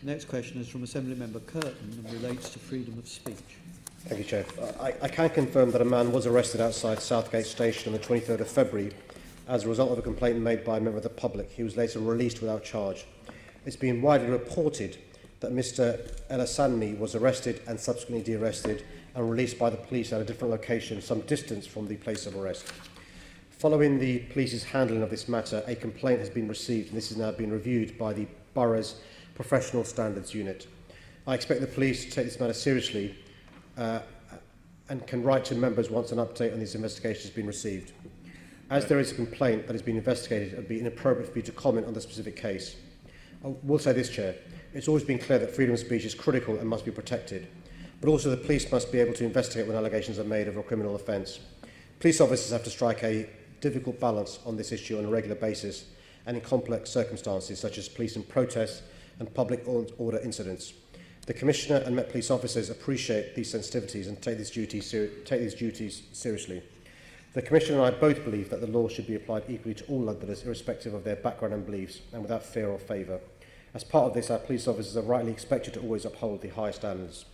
Next question is from Assembly Member Curtin and relates to freedom of speech. Thank you, Chair. I can confirm that a man was arrested outside Southgate Station on the 23rd of February as a result of a complaint made by a member of the public. He was later released without charge. It's been widely reported that Mr. El-Hassani was arrested and subsequently de-arrested and released by the police at a different location some distance from the place of arrest. Following the police's handling of this matter, a complaint has been received and this is now being reviewed by the Borough's Professional Standards Unit. I expect the police to take this matter seriously and can write to members once an update on this investigation has been received. As there is a complaint that has been investigated, it would be inappropriate for me to comment on the specific case. I will say this, Chair. It's always been clear that freedom of speech is critical and must be protected, but also the police must be able to investigate when allegations are made of a criminal offence. Police officers have to strike a difficult balance on this issue on a regular basis and in complex circumstances such as police and protests and public order incidents. The Commissioner and Met Police officers appreciate these sensitivities and take these duties seriously. The Commissioner and I both believe that the law should be applied equally to all Londoners, irrespective of their background and beliefs, and without fear or favour. As part of this, our police officers are rightly expected to always uphold the high standards.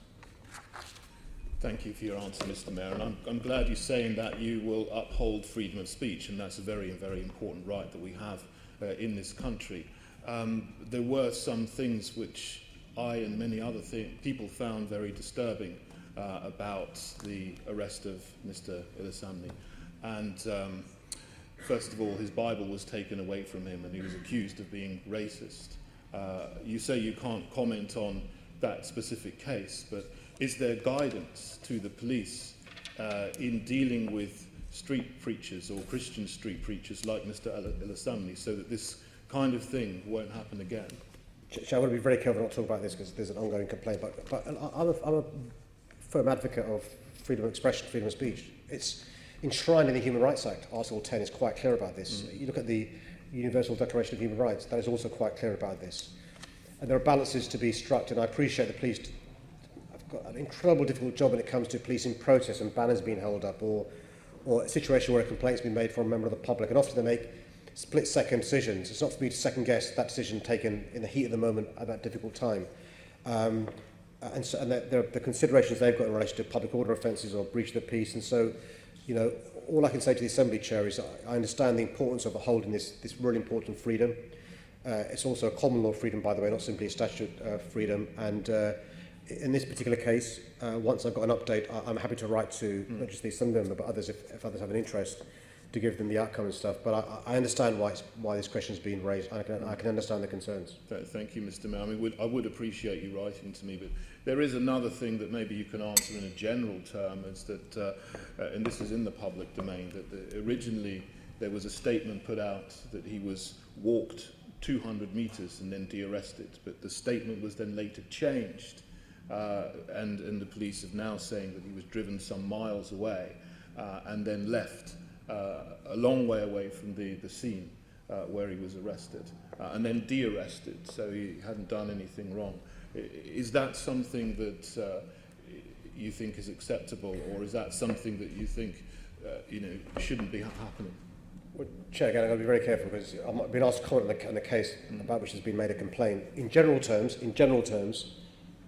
Thank you for your answer, Mr. Mayor, and I'm glad you're saying that you will uphold freedom of speech, and that's a very, very important right that we have in this country. There were some things which I and many other people found very disturbing about the arrest of Mr. El-Hassani. And first of all, his Bible was taken away from him and he was accused of being racist. You say you can't comment on that specific case, but is there guidance to the police in dealing with street preachers or Christian street preachers like Mr. El-Hassani so that this kind of thing won't happen again? I want to be very careful not to talk about this because there's an ongoing complaint, but I'm a firm advocate of freedom of expression, freedom of speech. It's enshrined in the Human Rights Act. Article 10 is quite clear about this. You look at the Universal Declaration of Human Rights, that is also quite clear about this. And there are balances to be struck, and I appreciate the police have got an incredible difficult job when it comes to policing protests and banners being held up, or a situation where a complaint's been made from a member of the public, and often they make split-second decisions. It's not for me to second-guess that decision taken in the heat of the moment at that difficult time. And the considerations they've got in relation to public order offences or breach of the peace. And so, you know, all I can say to the Assembly Chair is I understand the importance of upholding this really important freedom. It's also a common law freedom, by the way, not simply a statute freedom. And in this particular case, once I've got an update, I'm happy to write to not just the Assembly member, but others, if others have an interest, to give them the outcome and stuff. But I understand why this question has been raised. I can understand the concerns. Thank you, Mr. Mayor. I would appreciate you writing to me, but there is another thing that maybe you can answer in a general term, is that, and this is in the public domain, that originally there was a statement put out that he was walked 200 metres and then de-arrested, but the statement was then later changed, and the police are now saying that he was driven some miles away and then left a long way away from the scene where he was arrested, and then de-arrested, so he hadn't done anything wrong. Is that something that you think is acceptable, or is that something that you think shouldn't be happening? Well, Chair, again, I've got to be very careful because I've been asked to comment on the case about which has been made a complaint. In general terms,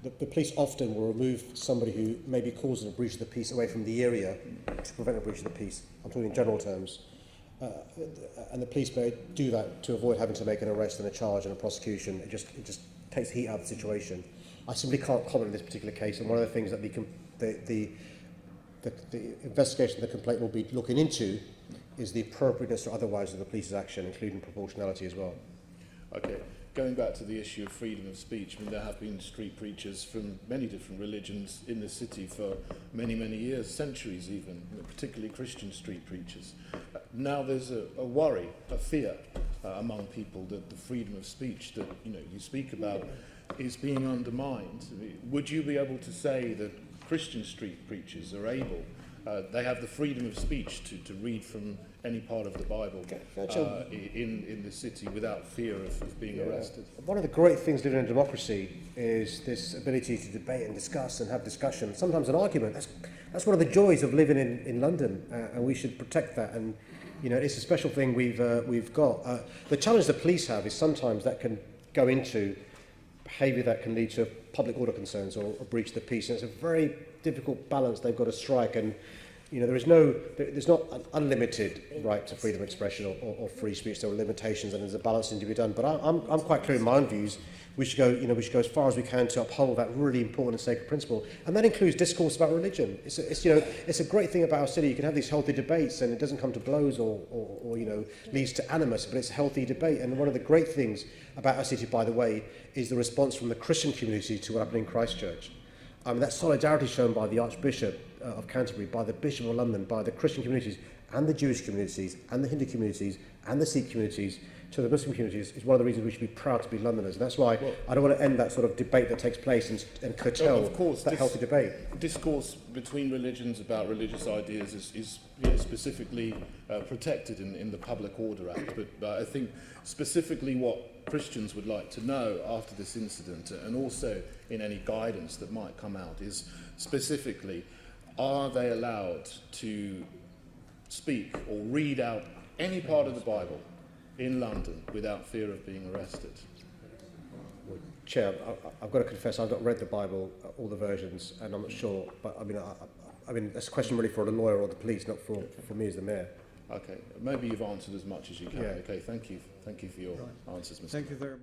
the police often will remove somebody who may be causing a breach of the peace away from the area to prevent a breach of the peace. I'm talking in general terms. And the police may do that to avoid having to make an arrest and a charge and a prosecution. It just takes heat out of the situation. I simply can't comment on this particular case, and one of the things that the investigation of the complaint will be looking into is the appropriateness or otherwise of the police's action, including proportionality as well. Okay. Going back to the issue of freedom of speech, I mean, there have been street preachers from many different religions in the city for many, many years, centuries even, particularly Christian street preachers. Now there's a worry, a fear among people that the freedom of speech that you speak about is being undermined. I mean, would you be able to say that Christian street preachers are able, they have the freedom of speech to read from any part of the Bible in the city without fear of being arrested? One of the great things living in a democracy is this ability to debate and discuss and have discussion, sometimes an argument. That's one of the joys of living in London, and we should protect that. And it's a special thing we've got. The challenge the police have is sometimes that can go into behaviour that can lead to public order concerns or a breach of the peace. And it's a very difficult balance they've got to strike. And you know, there's not an unlimited right to freedom of expression or free speech. There are limitations, and there's a balancing to be done. But I'm quite clear in my own views. We should go as far as we can to uphold that really important and sacred principle, and that includes discourse about religion. It's a great thing about our city. You can have these healthy debates, and it doesn't come to blows or leads to animus, but it's a healthy debate. And one of the great things about our city, by the way, is the response from the Christian community to what happened in Christchurch. That solidarity shown by the Archbishop of Canterbury, by the Bishop of London, by the Christian communities and the Jewish communities and the Hindu communities and the Sikh communities to the Muslim communities is one of the reasons we should be proud to be Londoners. And that's why I don't want to end that sort of debate that takes place and curtail that healthy debate. Discourse between religions about religious ideas is specifically protected in the Public Order Act. But I think specifically what Christians would like to know after this incident, and also in any guidance that might come out, is specifically, are they allowed to speak or read out any part of the Bible in London without fear of being arrested? Well, Chair, I've got to confess I've not read the Bible, all the versions, and I'm not sure. But I mean that's a question really for the lawyer or the police, not for me as the mayor. Okay, maybe you've answered as much as you can. Yeah. Okay, thank you for your answers, Mr. Thank you very much.